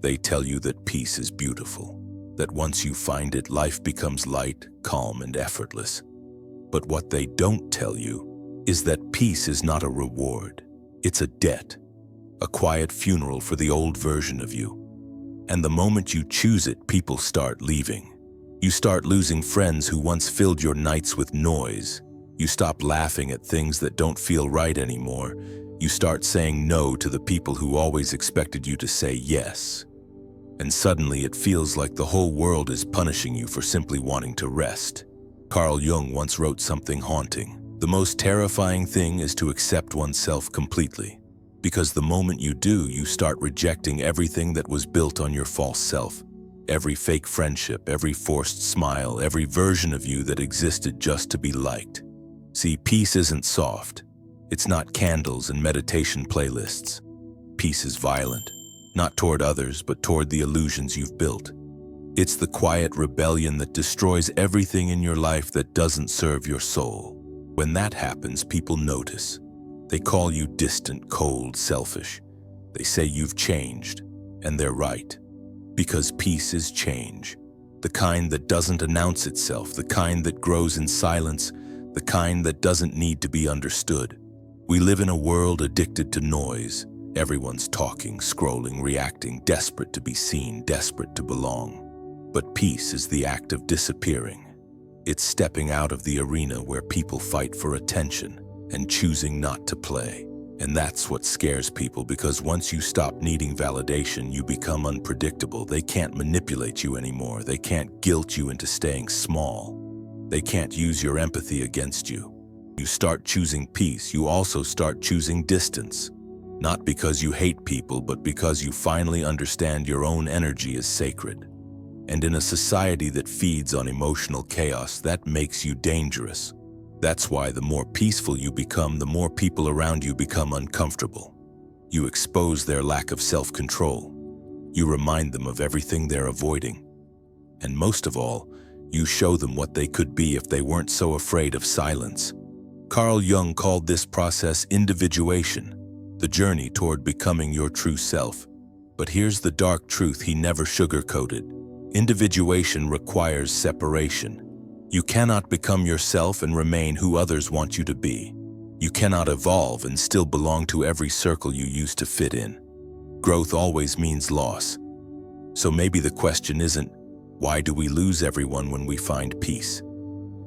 They tell you that peace is beautiful, that once you find it, life becomes light, calm, and effortless. But what they don't tell you is that peace is not a reward. It's a debt, a quiet funeral for the old version of you. And the moment you choose it, people start leaving. You start losing friends who once filled your nights with noise. You stop laughing at things that don't feel right anymore. You start saying no to the people who always expected you to say yes. And suddenly it feels like the whole world is punishing you for simply wanting to rest. Carl Jung once wrote something haunting. The most terrifying thing is to accept oneself completely. Because the moment you do, you start rejecting everything that was built on your false self. Every fake friendship, every forced smile, every version of you that existed just to be liked. See, peace isn't soft. It's not candles and meditation playlists. Peace is violent, not toward others, but toward the illusions you've built. It's the quiet rebellion that destroys everything in your life that doesn't serve your soul. When that happens, people notice. They call you distant, cold, selfish. They say you've changed, and they're right. Because peace is change. The kind that doesn't announce itself, the kind that grows in silence, the kind that doesn't need to be understood. We live in a world addicted to noise. Everyone's talking, scrolling, reacting, desperate to be seen, desperate to belong. But peace is the act of disappearing. It's stepping out of the arena where people fight for attention and choosing not to play. And that's what scares people, because once you stop needing validation, you become unpredictable. They can't manipulate you anymore. They can't guilt you into staying small. They can't use your empathy against you. You start choosing peace, you also start choosing distance. Not because you hate people, but because you finally understand your own energy is sacred. And in a society that feeds on emotional chaos, that makes you dangerous. That's why the more peaceful you become, the more people around you become uncomfortable. You expose their lack of self-control. You remind them of everything they're avoiding. And most of all, you show them what they could be if they weren't so afraid of silence. Carl Jung called this process individuation, the journey toward becoming your true self. But here's the dark truth he never sugarcoated. Individuation requires separation. You cannot become yourself and remain who others want you to be. You cannot evolve and still belong to every circle you used to fit in. Growth always means loss. So maybe the question isn't, why do we lose everyone when we find peace?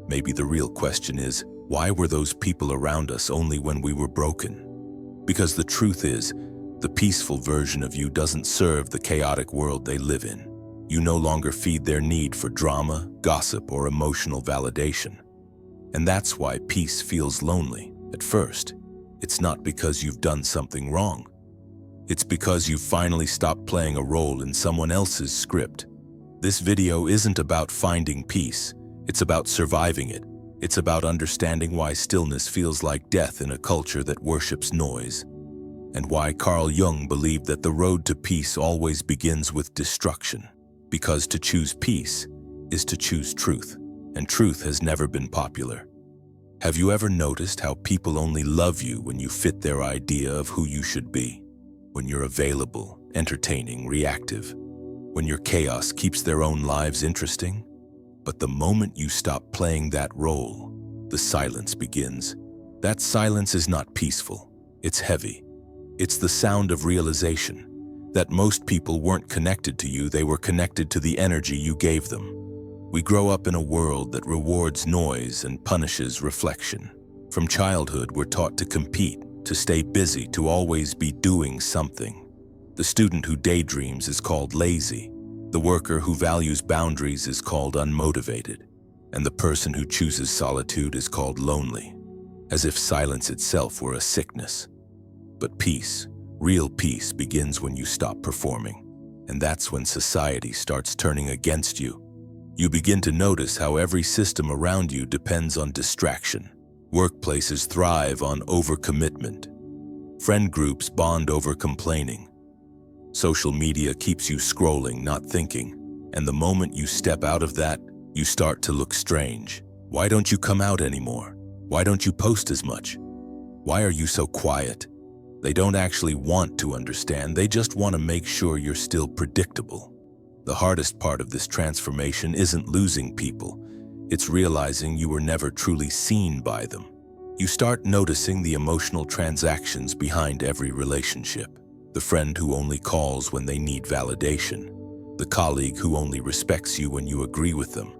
Maybe the real question is, why were those people around us only when we were broken? Because the truth is, the peaceful version of you doesn't serve the chaotic world they live in. You no longer feed their need for drama, gossip, or emotional validation. And that's why peace feels lonely at first. It's not because you've done something wrong. It's because you've finally stopped playing a role in someone else's script. This video isn't about finding peace. It's about surviving it. It's about understanding why stillness feels like death in a culture that worships noise. And why Carl Jung believed that the road to peace always begins with destruction. Because to choose peace is to choose truth, and truth has never been popular. Have you ever noticed how people only love you when you fit their idea of who you should be? When you're available, entertaining, reactive. When your chaos keeps their own lives interesting? But the moment you stop playing that role, the silence begins. That silence is not peaceful. It's heavy. It's the sound of realization. That most people weren't connected to you, they were connected to the energy you gave them. We grow up in a world that rewards noise and punishes reflection. From childhood, we're taught to compete, to stay busy, to always be doing something. The student who daydreams is called lazy. The worker who values boundaries is called unmotivated. And the person who chooses solitude is called lonely, as if silence itself were a sickness. But peace, real peace, begins when you stop performing. And that's when society starts turning against you. You begin to notice how every system around you depends on distraction. Workplaces thrive on overcommitment. Friend groups bond over complaining. Social media keeps you scrolling, not thinking. And the moment you step out of that, you start to look strange. Why don't you come out anymore? Why don't you post as much? Why are you so quiet? They don't actually want to understand, they just want to make sure you're still predictable. The hardest part of this transformation isn't losing people, it's realizing you were never truly seen by them. You start noticing the emotional transactions behind every relationship. The friend who only calls when they need validation. The colleague who only respects you when you agree with them.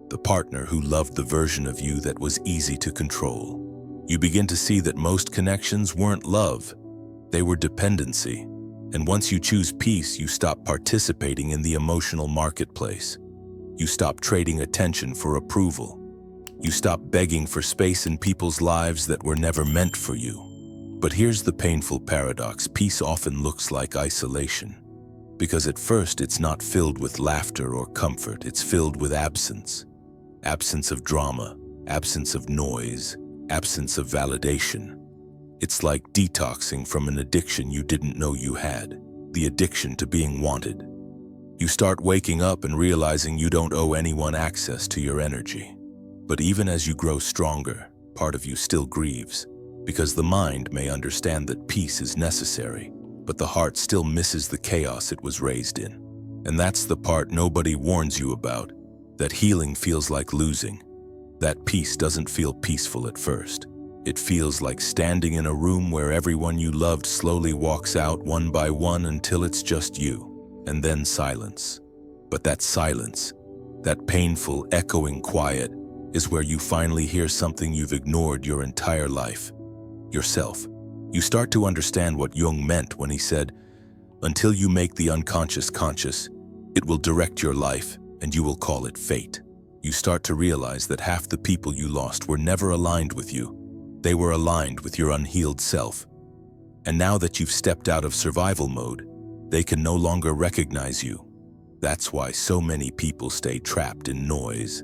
The partner who loved the version of you that was easy to control. You begin to see that most connections weren't love, they were dependency. And once you choose peace, you stop participating in the emotional marketplace. You stop trading attention for approval. You stop begging for space in people's lives that were never meant for you. But here's the painful paradox: peace often looks like isolation. Because at first it's not filled with laughter or comfort, it's filled with absence. Absence of drama, absence of noise, absence of validation. It's like detoxing from an addiction you didn't know you had, the addiction to being wanted. You start waking up and realizing you don't owe anyone access to your energy. But even as you grow stronger, part of you still grieves, because the mind may understand that peace is necessary, but the heart still misses the chaos it was raised in. And that's the part nobody warns you about, that healing feels like losing. That peace doesn't feel peaceful at first. It feels like standing in a room where everyone you loved slowly walks out one by one until it's just you, and then silence. But that silence, that painful, echoing quiet, is where you finally hear something you've ignored your entire life: yourself. You start to understand what Jung meant when he said, "Until you make the unconscious conscious, it will direct your life, and you will call it fate." You start to realize that half the people you lost were never aligned with you. They were aligned with your unhealed self. And now that you've stepped out of survival mode, they can no longer recognize you. That's why so many people stay trapped in noise.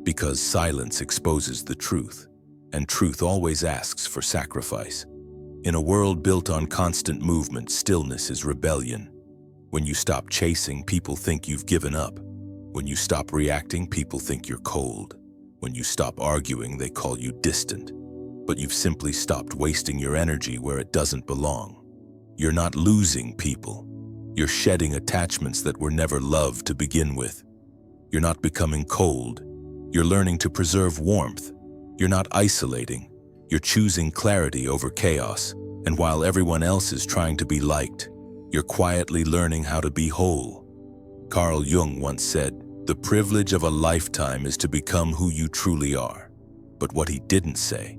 Because silence exposes the truth, and truth always asks for sacrifice. In a world built on constant movement, stillness is rebellion. When you stop chasing, people think you've given up. When you stop reacting, people think you're cold. When you stop arguing, they call you distant. But you've simply stopped wasting your energy where it doesn't belong. You're not losing people. You're shedding attachments that were never loved to begin with. You're not becoming cold. You're learning to preserve warmth. You're not isolating. You're choosing clarity over chaos. And while everyone else is trying to be liked, you're quietly learning how to be whole. Carl Jung once said, "The privilege of a lifetime is to become who you truly are." But what he didn't say,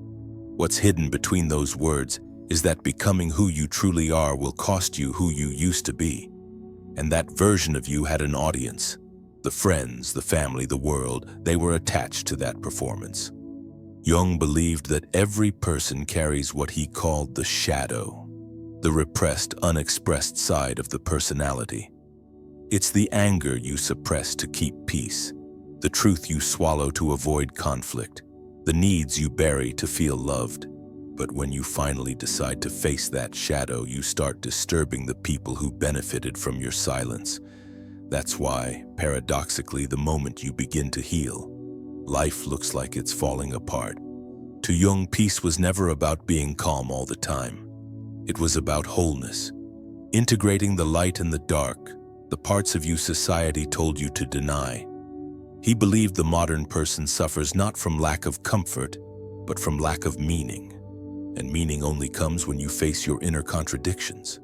what's hidden between those words, is that becoming who you truly are will cost you who you used to be. And that version of you had an audience. The friends, the family, the world, they were attached to that performance. Jung believed that every person carries what he called the shadow, the repressed, unexpressed side of the personality. It's the anger you suppress to keep peace, the truth you swallow to avoid conflict, the needs you bury to feel loved. But when you finally decide to face that shadow, you start disturbing the people who benefited from your silence. That's why, paradoxically, the moment you begin to heal, life looks like it's falling apart. To Jung, peace was never about being calm all the time. It was about wholeness, integrating the light and the dark, the parts of you society told you to deny. He believed the modern person suffers not from lack of comfort, but from lack of meaning. And meaning only comes when you face your inner contradictions.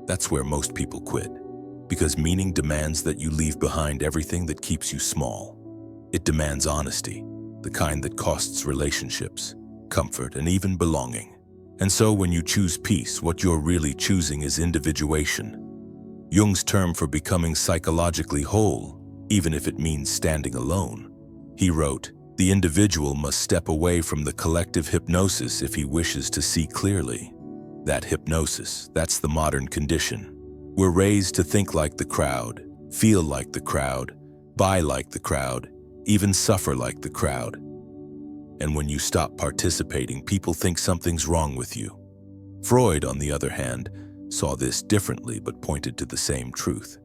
That's where most people quit. Because meaning demands that you leave behind everything that keeps you small. It demands honesty, the kind that costs relationships, comfort, and even belonging. And so when you choose peace, what you're really choosing is individuation. Jung's term for becoming psychologically whole, even if it means standing alone. He wrote, "The individual must step away from the collective hypnosis if he wishes to see clearly." That hypnosis, that's the modern condition. We're raised to think like the crowd, feel like the crowd, buy like the crowd, even suffer like the crowd. And when you stop participating, people think something's wrong with you. Freud, on the other hand, saw this differently but pointed to the same truth.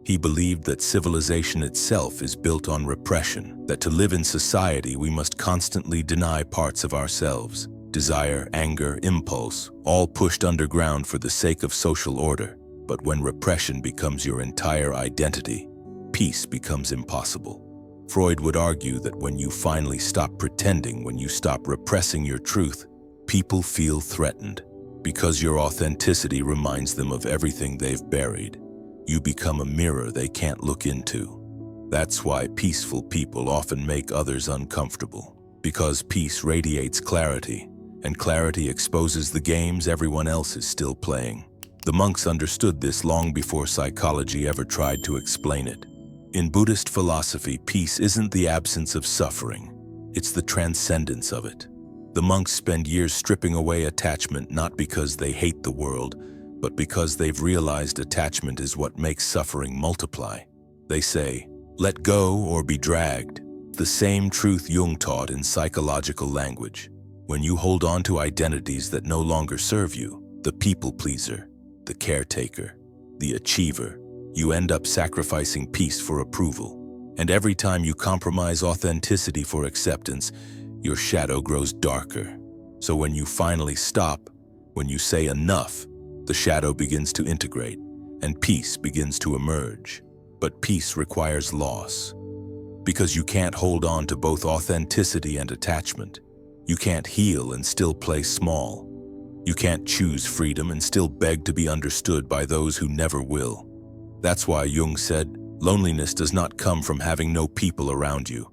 He believed that civilization itself is built on repression, that to live in society we must constantly deny parts of ourselves, desire, anger, impulse, all pushed underground for the sake of social order. But when repression becomes your entire identity, peace becomes impossible. Freud would argue that when you finally stop pretending, when you stop repressing your truth, people feel threatened. Because your authenticity reminds them of everything they've buried. You become a mirror they can't look into. That's why peaceful people often make others uncomfortable. Because peace radiates clarity, and clarity exposes the games everyone else is still playing. The monks understood this long before psychology ever tried to explain it. In Buddhist philosophy, peace isn't the absence of suffering, it's the transcendence of it. The monks spend years stripping away attachment not because they hate the world, but because they've realized attachment is what makes suffering multiply. They say, let go or be dragged. The same truth Jung taught in psychological language. When you hold on to identities that no longer serve you, the people pleaser, the caretaker, the achiever, you end up sacrificing peace for approval. And every time you compromise authenticity for acceptance, your shadow grows darker. So when you finally stop, when you say enough, the shadow begins to integrate, and peace begins to emerge. But peace requires loss. Because you can't hold on to both authenticity and attachment. You can't heal and still play small. You can't choose freedom and still beg to be understood by those who never will. That's why Jung said, loneliness does not come from having no people around you,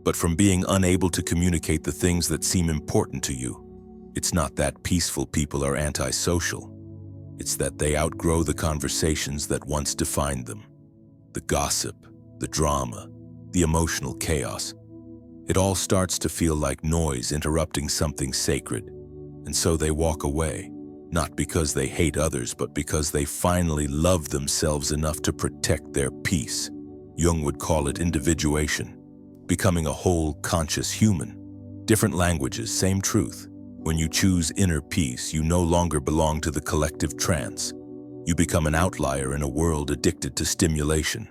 but from being unable to communicate the things that seem important to you. It's not that peaceful people are antisocial. It's that they outgrow the conversations that once defined them. The gossip, the drama, the emotional chaos. It all starts to feel like noise interrupting something sacred, and so they walk away, not because they hate others, but because they finally love themselves enough to protect their peace. Jung would call it individuation, becoming a whole, conscious human. Different languages, same truth. When you choose inner peace, you no longer belong to the collective trance. You become an outlier in a world addicted to stimulation.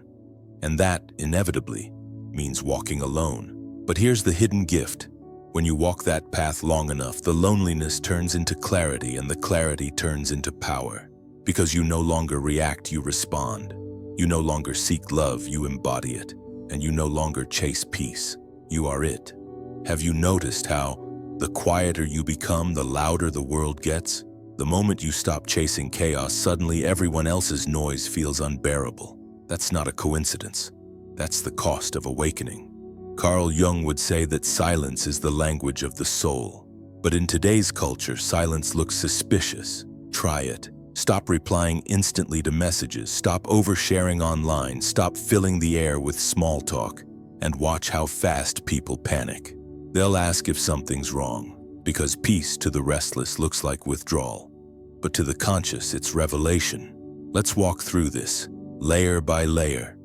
And that, inevitably, means walking alone. But here's the hidden gift. When you walk that path long enough, the loneliness turns into clarity, and the clarity turns into power. Because you no longer react, you respond. You no longer seek love, you embody it. And you no longer chase peace, you are it. Have you noticed how the quieter you become, the louder the world gets? The moment you stop chasing chaos, suddenly everyone else's noise feels unbearable. That's not a coincidence. That's the cost of awakening. Carl Jung would say that silence is the language of the soul. But in today's culture, silence looks suspicious. Try it. Stop replying instantly to messages. Stop oversharing online. Stop filling the air with small talk. And watch how fast people panic. They'll ask if something's wrong, because peace to the restless looks like withdrawal. But to the conscious, it's revelation. Let's walk through this, layer by layer.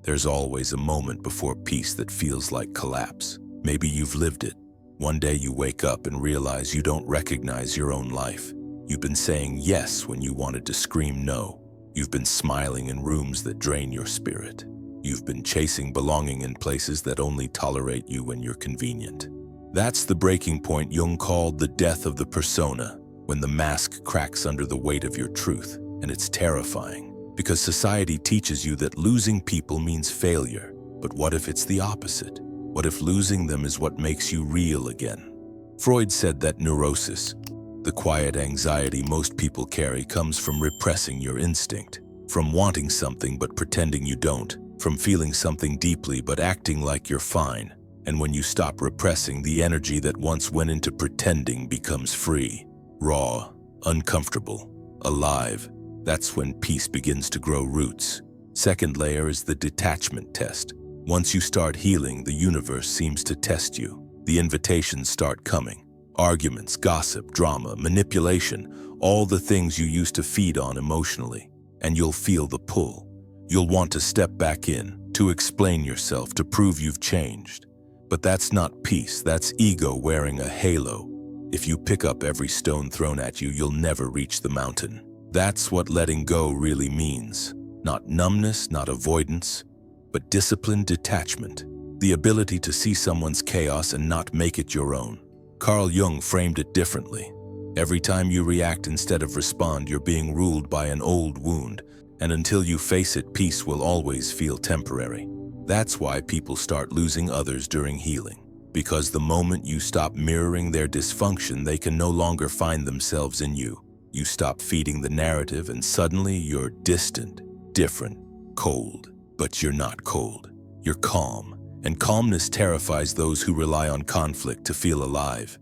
There's always a moment before peace that feels like collapse. Maybe you've lived it. One day you wake up and realize you don't recognize your own life. You've been saying yes when you wanted to scream no. You've been smiling in rooms that drain your spirit. You've been chasing belonging in places that only tolerate you when you're convenient. That's the breaking point Jung called the death of the persona, when the mask cracks under the weight of your truth, and it's terrifying. Because society teaches you that losing people means failure. But what if it's the opposite? What if losing them is what makes you real again? Freud said that neurosis, the quiet anxiety most people carry, comes from repressing your instinct, from wanting something but pretending you don't, from feeling something deeply but acting like you're fine. And when you stop repressing, the energy that once went into pretending becomes free, raw, uncomfortable, alive. That's when peace begins to grow roots. Second layer is the detachment test. Once you start healing, the universe seems to test you. The invitations start coming. Arguments, gossip, drama, manipulation, all the things you used to feed on emotionally. And you'll feel the pull. You'll want to step back in, to explain yourself, to prove you've changed. But that's not peace, that's ego wearing a halo. If you pick up every stone thrown at you, you'll never reach the mountain. That's what letting go really means. Not numbness, not avoidance, but disciplined detachment. The ability to see someone's chaos and not make it your own. Carl Jung framed it differently. Every time you react instead of respond, you're being ruled by an old wound, and until you face it, peace will always feel temporary. That's why people start losing others during healing. Because the moment you stop mirroring their dysfunction, they can no longer find themselves in you. You stop feeding the narrative, and suddenly you're distant, different, cold. But you're not cold. You're calm. And calmness terrifies those who rely on conflict to feel alive.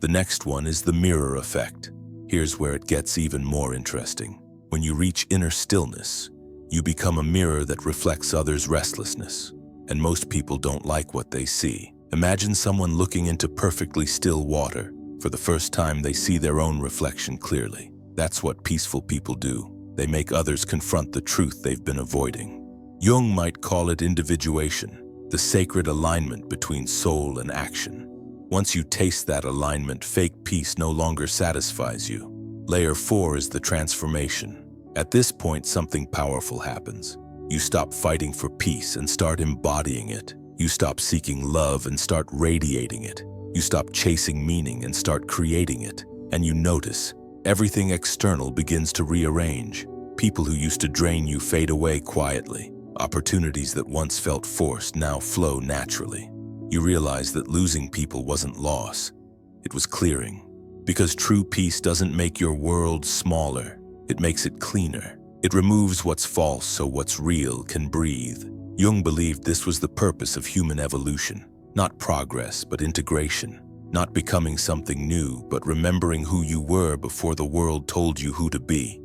The next one is the mirror effect. Here's where it gets even more interesting. When you reach inner stillness, you become a mirror that reflects others' restlessness. And most people don't like what they see. Imagine someone looking into perfectly still water. For the first time, they see their own reflection clearly. That's what peaceful people do. They make others confront the truth they've been avoiding. Jung might call it individuation, the sacred alignment between soul and action. Once you taste that alignment, fake peace no longer satisfies you. Layer 4 is the transformation. At this point, something powerful happens. You stop fighting for peace and start embodying it. You stop seeking love and start radiating it. You stop chasing meaning and start creating it. And you notice, everything external begins to rearrange. People who used to drain you fade away quietly. Opportunities that once felt forced now flow naturally. You realize that losing people wasn't loss. It was clearing. Because true peace doesn't make your world smaller. It makes it cleaner. It removes what's false so what's real can breathe. Jung believed this was the purpose of human evolution. Not progress, but integration. Not becoming something new, but remembering who you were before the world told you who to be.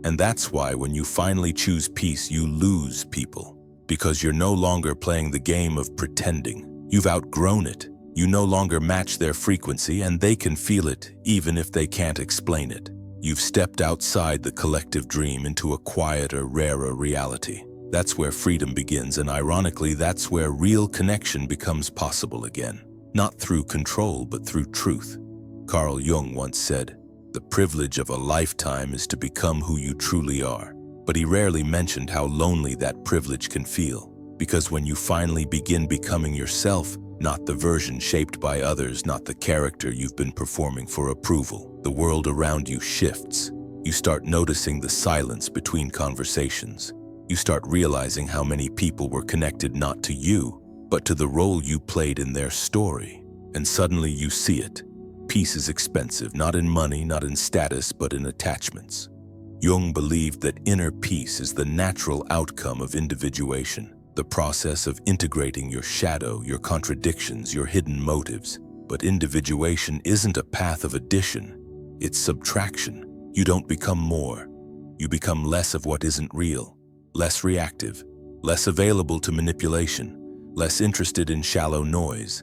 And that's why when you finally choose peace, you lose people. Because you're no longer playing the game of pretending. You've outgrown it. You no longer match their frequency, and they can feel it, even if they can't explain it. You've stepped outside the collective dream into a quieter, rarer reality. That's where freedom begins, and ironically, that's where real connection becomes possible again. Not through control, but through truth. Carl Jung once said, "The privilege of a lifetime is to become who you truly are." But he rarely mentioned how lonely that privilege can feel. Because when you finally begin becoming yourself, not the version shaped by others, not the character you've been performing for approval, the world around you shifts. You start noticing the silence between conversations. You start realizing how many people were connected not to you, but to the role you played in their story. And suddenly you see it. Peace is expensive, not in money, not in status, but in attachments. Jung believed that inner peace is the natural outcome of individuation, the process of integrating your shadow, your contradictions, your hidden motives. But individuation isn't a path of addition, it's subtraction. You don't become more. You become less of what isn't real, less reactive, less available to manipulation, less interested in shallow noise.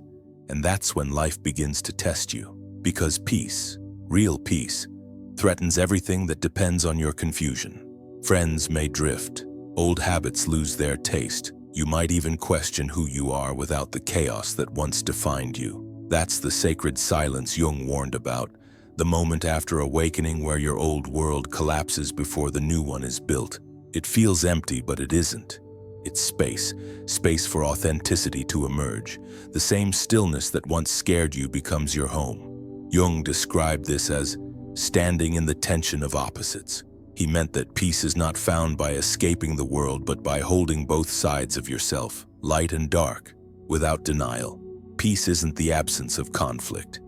And that's when life begins to test you. Because peace, real peace, threatens everything that depends on your confusion. Friends may drift. Old habits lose their taste. You might even question who you are without the chaos that once defined you. That's the sacred silence Jung warned about, the moment after awakening where your old world collapses before the new one is built. It feels empty, but it isn't. It's space, space for authenticity to emerge. The same stillness that once scared you becomes your home. Jung described this as standing in the tension of opposites. He meant that peace is not found by escaping the world, but by holding both sides of yourself, light and dark, without denial. Peace isn't the absence of conflict.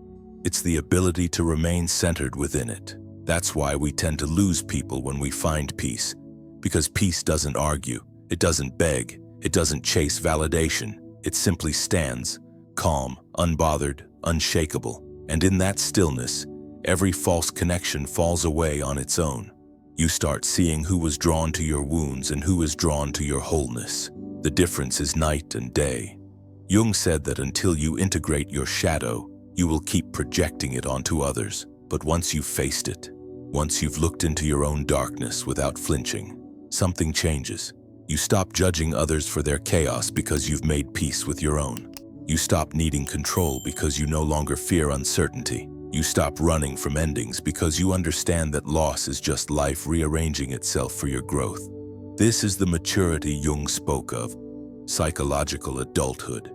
It's the ability to remain centered within it. That's why we tend to lose people when we find peace. Because peace doesn't argue, it doesn't beg, it doesn't chase validation. It simply stands, calm, unbothered, unshakable. And in that stillness, every false connection falls away on its own. You start seeing who was drawn to your wounds and who is drawn to your wholeness. The difference is night and day. Jung said that until you integrate your shadow, you will keep projecting it onto others. But once you've faced it, once you've looked into your own darkness without flinching, something changes. You stop judging others for their chaos because you've made peace with your own. You stop needing control because you no longer fear uncertainty. You stop running from endings because you understand that loss is just life rearranging itself for your growth. This is the maturity Jung spoke of, psychological adulthood,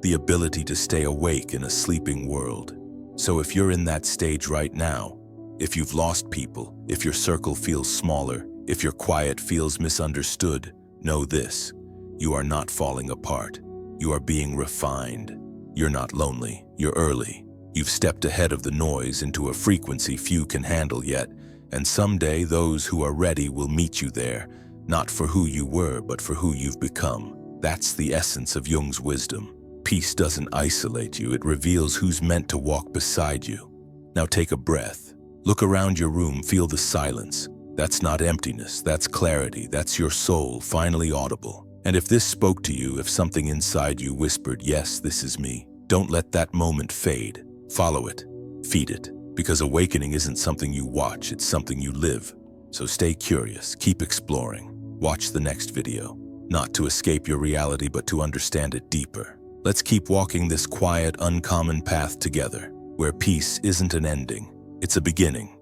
the ability to stay awake in a sleeping world. So if you're in that stage right now, if you've lost people, if your circle feels smaller, if your quiet feels misunderstood, know this: you are not falling apart. You are being refined. You're not lonely. You're early. You've stepped ahead of the noise into a frequency few can handle yet, and someday those who are ready will meet you there, not for who you were, but for who you've become. That's the essence of Jung's wisdom. Peace doesn't isolate you, it reveals who's meant to walk beside you. Now take a breath. Look around your room, feel the silence. That's not emptiness, that's clarity, that's your soul finally audible. And if this spoke to you, if something inside you whispered, "Yes, this is me," don't let that moment fade. Follow it, feed it, because awakening isn't something you watch, it's something you live. So stay curious, keep exploring. Watch the next video, not to escape your reality, but to understand it deeper. Let's keep walking this quiet, uncommon path together, where peace isn't an ending, it's a beginning.